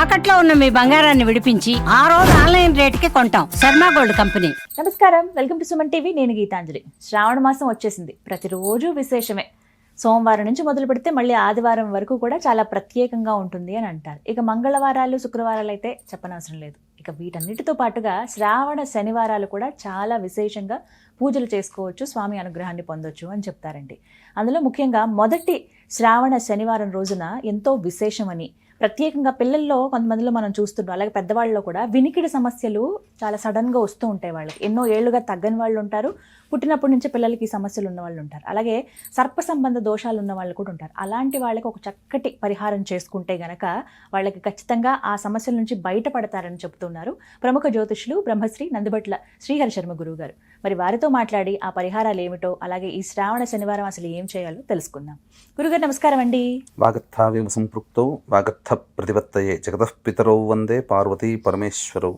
తాకట్లో ఉన్న మీ బంగారాన్ని విడిపించి ఆ రోజు ఆన్లైన్ రేటుకి కొంటాం. Sharma gold company. నమస్కారం, వెల్కమ్ టు సుమన్ టీవీ. నేను గీతాంజలి. శ్రావణ మాసం వచ్చేసింది. ప్రతిరోజు విశేషమే. సోమవారం నుంచి మొదలు పెడితే మళ్ళీ ఆదివారం వరకు కూడా చాలా ప్రత్యేకంగా ఉంటుంది అని అంటారు. ఇక మంగళవారాలు, శుక్రవారాలు అయితే చెప్పనవసరం లేదు. ఇక వీటన్నిటితో పాటుగా శ్రావణ శనివారాలు కూడా చాలా విశేషంగా పూజలు చేసుకోవచ్చు, స్వామి అనుగ్రహాన్ని పొందొచ్చు అని చెప్తారండి. అందులో ముఖ్యంగా మొదటి శ్రావణ శనివారం రోజున ఎంతో విశేషమని, ప్రత్యేకంగా పిల్లల్లో కొంతమందిలో మనం చూస్తున్నాం, అలాగే పెద్దవాళ్ళలో కూడా వినికిడి సమస్యలు చాలా సడన్గా వస్తూ ఉంటాయి. వాళ్ళకి ఎన్నో ఏళ్లుగా తగ్గని వాళ్ళు ఉంటారు, పుట్టినప్పటి నుంచే పిల్లలకి సమస్యలు ఉన్న వాళ్ళు ఉంటారు, అలాగే సర్ప సంబంధ దోషాలు ఉన్న వాళ్ళు కూడా ఉంటారు. అలాంటి వాళ్ళకి ఒక చక్కటి పరిహారం చేసుకుంటే గనక వాళ్ళకి ఖచ్చితంగా ఆ సమస్యల నుంచి బయటపడతారని చెప్తున్నారు ప్రముఖ జ్యోతిష్యులు బ్రహ్మశ్రీ నందిబట్ల శ్రీహరి శర్మ గురువు గారు. మరి వారితో మాట్లాడి ఆ పరిహారాలు ఏమిటో, అలాగే ఈ శ్రావణ శనివారం అసలు ఏం చేయాలో తెలుసుకుందాం. గురుగారు నమస్కారం అండి. వాగర్థావివ సంపృక్తౌ వాగర్థ ప్రతిపత్తయే జగతః పితరౌ వందే పార్వతీ పరమేశ్వరౌ.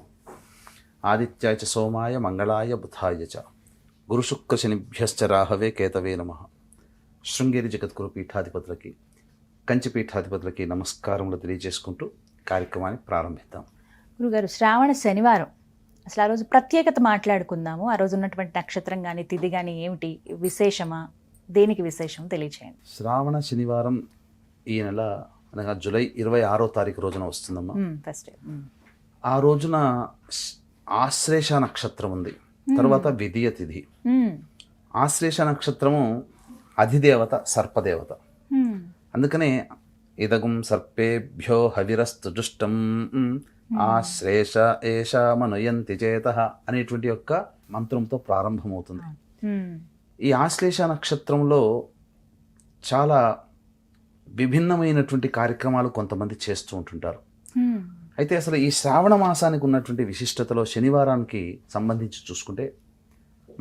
ఆదిత్యాయ చ సోమాయ మంగళాయ బుధాయ చ గురుశుక్ర శనిభ్యశ్చ రాహవే కేతవే నమః. శృంగేరి జగద్గురు పీఠాధిపతులకి, కంచి పీఠాధిపతులకి నమస్కారములు తెలియజేసుకుంటూ కార్యక్రమాన్ని ప్రారంభిద్దాం. గురుగారు, శ్రావణ శనివారం అసలు ఆ రోజు ప్రత్యేకత మాట్లాడుకుందాము. ఆ రోజు ఉన్నటువంటి నక్షత్రం కానీ తిథి కానీ ఏమిటి, విశేషమా, దేనికి విశేషం తెలియచేయండి. శ్రావణ శనివారం ఈ నెల అనగా జూలై 26వ తారీఖు రోజున వస్తుందమ్మా. ఫస్ట్ ఆ రోజున ఆశ్లేష నక్షత్రం ఉంది, తర్వాత విధియ తిథి. ఆశ్లేష నక్షత్రము అధిదేవత సర్పదేవత, అందుకనే ఇదగుం సర్పేభ్యో హవిరస్తు దుష్టం ఆశ్లేష ఏష మనుయంతి చేతః అనేటువంటి యొక్క మంత్రంతో ప్రారంభమవుతుంది. ఈ ఆశ్లేష నక్షత్రంలో చాలా విభిన్నమైనటువంటి కార్యక్రమాలు కొంతమంది చేస్తూ ఉంటుంటారు. అయితే అసలు ఈ శ్రావణ మాసానికి ఉన్నటువంటి విశిష్టతలో శనివారానికి సంబంధించి చూసుకుంటే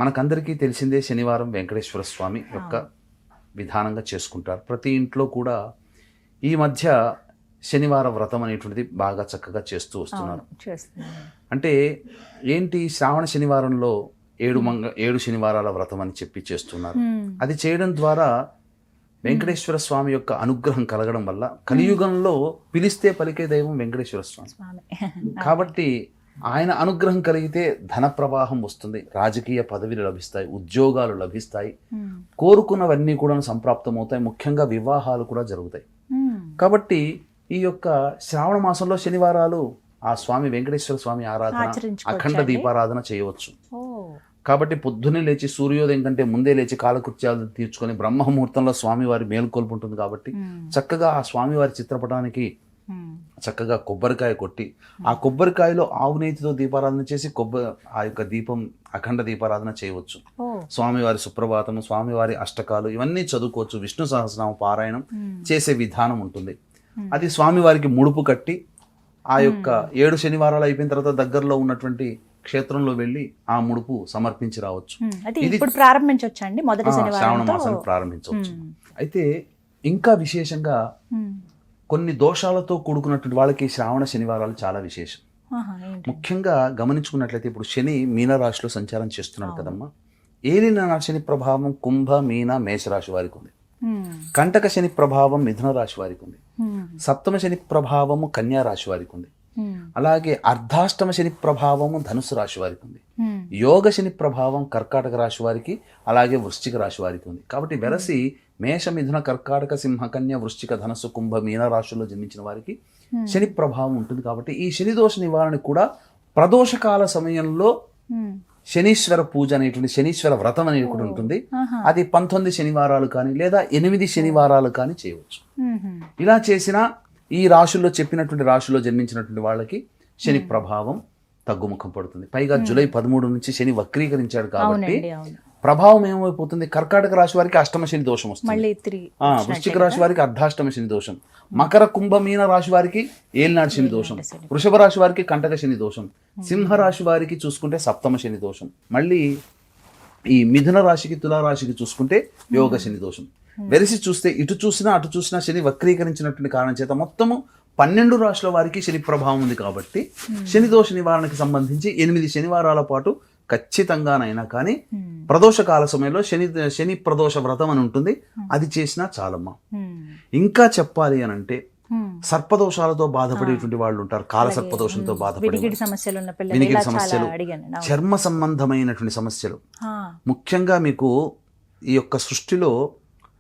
మనకందరికీ తెలిసిందే, శనివారం వెంకటేశ్వర స్వామి యొక్క విధానంగా చేసుకుంటారు. ప్రతి ఇంట్లో కూడా ఈ మధ్య శనివార వ్రతం అనేటువంటిది బాగా చక్కగా చేస్తూ వస్తున్నారు. అంటే ఏంటి, శ్రావణ శనివారంలో 7 శనివారాల వ్రతం అని చెప్పి చేస్తున్నారు. అది చేయడం ద్వారా వెంకటేశ్వర స్వామి యొక్క అనుగ్రహం కలగడం వల్ల కలియుగంలో పిలిస్తే పలికే దైవం వెంకటేశ్వర స్వామి కాబట్టి ఆయన అనుగ్రహం కలిగితే ధన ప్రవాహం వస్తుంది, రాజకీయ పదవులు లభిస్తాయి, ఉద్యోగాలు లభిస్తాయి, కోరుకున్నవన్నీ కూడా సంప్రాప్తమవుతాయి, ముఖ్యంగా వివాహాలు కూడా జరుగుతాయి. కాబట్టి ఈ యొక్క శ్రావణ మాసంలో శనివారాలు ఆ స్వామి వెంకటేశ్వర స్వామి ఆరాధన, అఖండ దీపారాధన చేయవచ్చు. కాబట్టి పొద్దున్నే లేచి సూర్యోదయం కంటే ముందే లేచి కాలకృత్యాలు తీర్చుకొని బ్రహ్మముహూర్తంలో స్వామివారి మేలుకొల్పు ఉంటుంది. కాబట్టి చక్కగా ఆ స్వామివారి చిత్రపటానికి చక్కగా కొబ్బరికాయ కొట్టి, ఆ కొబ్బరికాయలో ఆవు నేతితో దీపారాధన చేసి ఆ యొక్క దీపం అఖండ దీపారాధన చేయవచ్చు. స్వామివారి సుప్రభాతము, స్వామివారి అష్టకాలు ఇవన్నీ చదువుకోవచ్చు. విష్ణు సహస్రనామ పారాయణం చేసే విధానం ఉంటుంది. అది స్వామివారికి ముడుపు కట్టి ఆ యొక్క 7 శనివారాలు అయిపోయిన తర్వాత దగ్గరలో ఉన్నటువంటి క్షేత్రంలో వెళ్ళి ఆ ముడుపు సమర్పించి రావచ్చు. ఇప్పుడు ప్రారంభించవచ్చండి, మొదటి శ్రావణ మాసాన్ని ప్రారంభించవచ్చు. అయితే ఇంకా విశేషంగా కొన్ని దోషాలతో కూడుకున్నటువంటి వాళ్ళకి శ్రావణ శనివారాలు చాలా విశేషం. ముఖ్యంగా గమనించుకున్నట్లయితే ఇప్పుడు శని మీనరాశిలో సంచారం చేస్తున్నాడు కదమ్మా. ఏలిన శని ప్రభావం కుంభ, మీన, మేషరాశి వారికి ఉంది. కంటక శని ప్రభావం మిథున రాశి వారికి ఉంది. సప్తమ శని ప్రభావము కన్యా రాశి వారికి ఉంది. అలాగే అర్ధాష్టమ శని ప్రభావము ధనుసు రాశి వారికి ఉంది. యోగ శని ప్రభావం కర్కాటక రాశి వారికి, అలాగే వృశ్చిక రాశి వారికి ఉంది. కాబట్టి వెరసి మేష, మిథున, కర్కాటక, సింహ, కన్య, వృశ్చిక, ధనస్సు, కుంభ, మీన రాశుల్లో జన్మించిన వారికి శని ప్రభావం ఉంటుంది. కాబట్టి ఈ శని దోష నివారణ కూడా ప్రదోషకాల సమయంలో శనీశ్వర పూజ అనేటువంటి శనీశ్వర వ్రతం అనేది కూడా ఉంటుంది. అది 19 శనివారాలు కానీ లేదా 8 శనివారాలు కానీ చేయవచ్చు. ఇలా చేసిన ఈ రాశుల్లో చెప్పినటువంటి రాశుల్లో జన్మించినటువంటి వాళ్ళకి శని ప్రభావం తగ్గుముఖం పడుతుంది. పైగా జూలై 13 నుంచి శని వక్రీకరించాడు కాబట్టి ప్రభావం ఏమైపోతుంది, కర్కాటక రాశి వారికి అష్టమ శని దోషం వస్తుంది, వృశ్చిక రాశి వారికి అర్ధాష్టమ శని దోషం, మకర, కుంభ, మీన రాశి వారికి ఏలినాడు శని దోషం, వృషభ రాశి వారికి కంటక శని దోషం, సింహ రాశి వారికి చూసుకుంటే సప్తమ శని దోషం, మళ్ళీ ఈ మిథున రాశికి, తులారాశికి చూసుకుంటే యోగ శని దోషం. వెరసి చూస్తే ఇటు చూసినా అటు చూసినా శని వక్రీకరించినటువంటి కారణం చేత మొత్తము 12 రాశుల వారికి శని ప్రభావం ఉంది. కాబట్టి శని దోష నివారణకి సంబంధించి 8 శనివారాల పాటు ఖచ్చితంగానైనా కానీ ప్రదోషకాల సమయంలో శని ప్రదోష వ్రతం అని ఉంటుంది, అది చేసినా చాలమ్మా. ఇంకా చెప్పాలి అని అంటే సర్పదోషాలతో బాధపడేటువంటి వాళ్ళు ఉంటారు, కాల సర్పదోషంతో బాధపడే విడిగిడి సమస్యలు ఉన్న పిల్లలు వినికిడి ఇలా చాలా సమస్యలు, అడిగాను. చర్మ సంబంధమైనటువంటి సమస్యలు. ఆ, ముఖ్యంగా మీకు ఈ యొక్క సృష్టిలో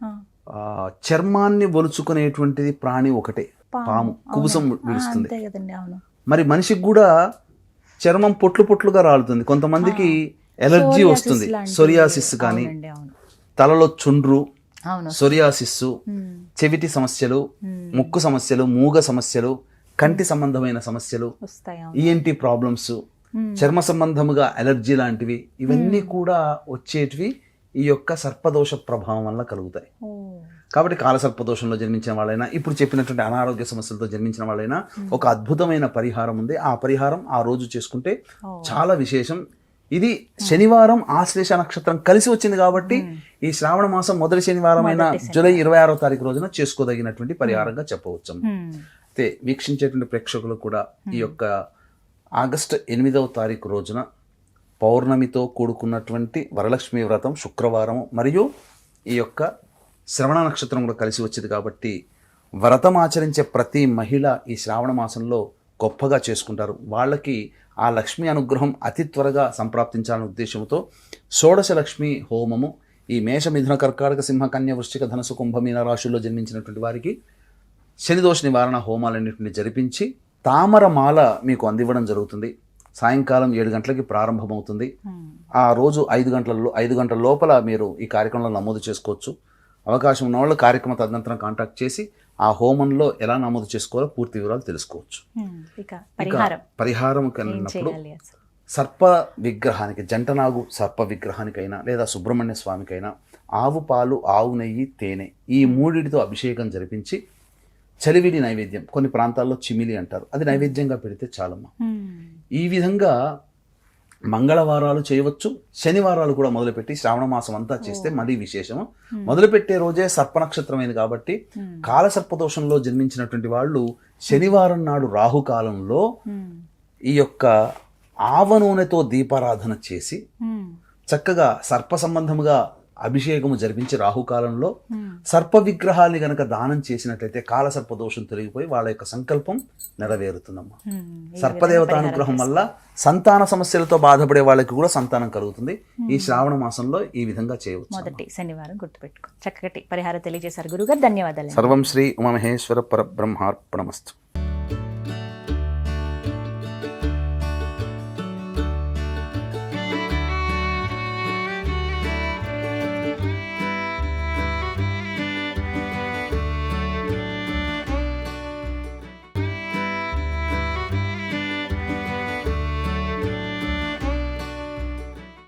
ఆ, చర్మాన్ని ఒలుచుకునేటువంటిది ప్రాణి ఒకటే, పాము. కుబుసం విడుస్తుంది. అంతే కదండి. అవును. మరి మనిషికి కూడా చర్మం పొట్లు పొట్లుగా రాలుతుంది. కొంతమందికి ఎలర్జీ వస్తుంది, సొరియాసిస్ కానీ, అవునండి, అవును. తలలో చుండ్రు, అవును. సొరియాసిస్, చెవిటి సమస్యలు, ముక్కు సమస్యలు, మూగ సమస్యలు, కంటి సంబంధమైన సమస్యలు, వస్తాయి. ఈఎన్టీ ప్రాబ్లమ్స్, చర్మ సంబంధముగా అలర్జీ లాంటివి, ఇవన్నీ కూడా వచ్చేటివి ఈ యొక్క సర్పదోష ప్రభావం వల్ల కలుగుతాయి. ఓ, కాబట్టి కాలసర్పదోషంలో జన్మించిన వాళ్ళైనా, ఇప్పుడు చెప్పినటువంటి అనారోగ్య సమస్యలతో జన్మించిన వాళ్ళైనా ఒక అద్భుతమైన పరిహారం ఉంది. ఆ పరిహారం ఆ రోజు చేసుకుంటే చాలా విశేషం. ఇది శనివారం ఆశ్లేష నక్షత్రం కలిసి వచ్చింది కాబట్టి ఈ శ్రావణ మాసం మొదటి శనివారం అయిన జూలై 26వ తారీఖు రోజున చేసుకోదగినటువంటి పరిహారంగా చెప్పవచ్చు. అయితే వీక్షించేటువంటి ప్రేక్షకులు కూడా ఈ యొక్క ఆగస్టు 8వ తారీఖు రోజున పౌర్ణమితో కూడుకున్నటువంటి వరలక్ష్మి వ్రతం శుక్రవారం మరియు ఈ యొక్క శ్రవణ నక్షత్రం కూడా కలిసి వచ్చింది కాబట్టి వ్రతం ఆచరించే ప్రతి మహిళ ఈ శ్రావణ మాసంలో గొప్పగా చేసుకుంటారు. వాళ్ళకి ఆ లక్ష్మీ అనుగ్రహం అతి త్వరగా సంప్రాప్తించాలనే ఉద్దేశంతో షోడశ లక్ష్మి హోమము ఈ మేష మిథున కర్కాటక సింహ కన్య వృశ్చిక ధనుసు కుంభమీన రాశుల్లో జన్మించినటువంటి వారికి శనిదోష నివారణ హోమాలన్నింటినీ జరిపించి తామరమాల మీకు అందివ్వడం జరుగుతుంది. సాయంకాలం 7 గంటలకి ప్రారంభమవుతుంది. ఆ రోజు 5 గంటల లోపల మీరు ఈ కార్యక్రమంలో నమోదు చేసుకోవచ్చు. అవకాశం ఉన్న వాళ్ళు కార్యక్రమ తదనంతరం కాంటాక్ట్ చేసి ఆ హోమంలో ఎలా నమోదు చేసుకోవాలో పూర్తి వివరాలు తెలుసుకోవచ్చు. ఇక పరిహారం కన్నప్పుడు సర్ప విగ్రహానికి, జంటనాగు సర్ప విగ్రహానికైనా లేదా సుబ్రహ్మణ్య స్వామికైనా ఆవు పాలు, ఆవు నెయ్యి, తేనె ఈ మూడిటితో అభిషేకం జరిపించి చలివిడి నైవేద్యం, కొన్ని ప్రాంతాల్లో చిమిలి అంటారు, అది నైవేద్యంగా పెడితే చాలమ్మా. ఈ విధంగా మంగళవారాలు చేయవచ్చు, శనివారాలు కూడా మొదలుపెట్టి శ్రావణ మాసం అంతా చేస్తే మరీ విశేషము. మొదలుపెట్టే రోజే సర్ప నక్షత్రమైంది కాబట్టి కాలసర్పదోషంలో జన్మించినటువంటి వాళ్ళు శనివారం నాడు రాహుకాలంలో ఈ యొక్క ఆవ నూనెతో దీపారాధన చేసి చక్కగా సర్ప సంబంధముగా అభిషేకము జరిపించి రాహుకాలంలో సర్ప విగ్రహాన్ని గనక దానం చేసినట్లయితే కాలసర్ప దోషం తొలగిపోయి వాళ్ళ యొక్క సంకల్పం నెరవేరుతుందమ్మా. సర్పదేవత అనుగ్రహం వల్ల సంతాన సమస్యలతో బాధపడే వాళ్ళకి కూడా సంతానం కలుగుతుంది. ఈ శ్రావణ మాసంలో ఈ విధంగా చేయవచ్చు. మొదటి శనివారం గుర్తుపెట్టుకో. చక్కటి పరిహారం తెలియజేశారు గురుగారు, ధన్యవాదాలు. సర్వం శ్రీ ఉమామహేశ్వర పరబ్రహ్మార్పణమస్తు.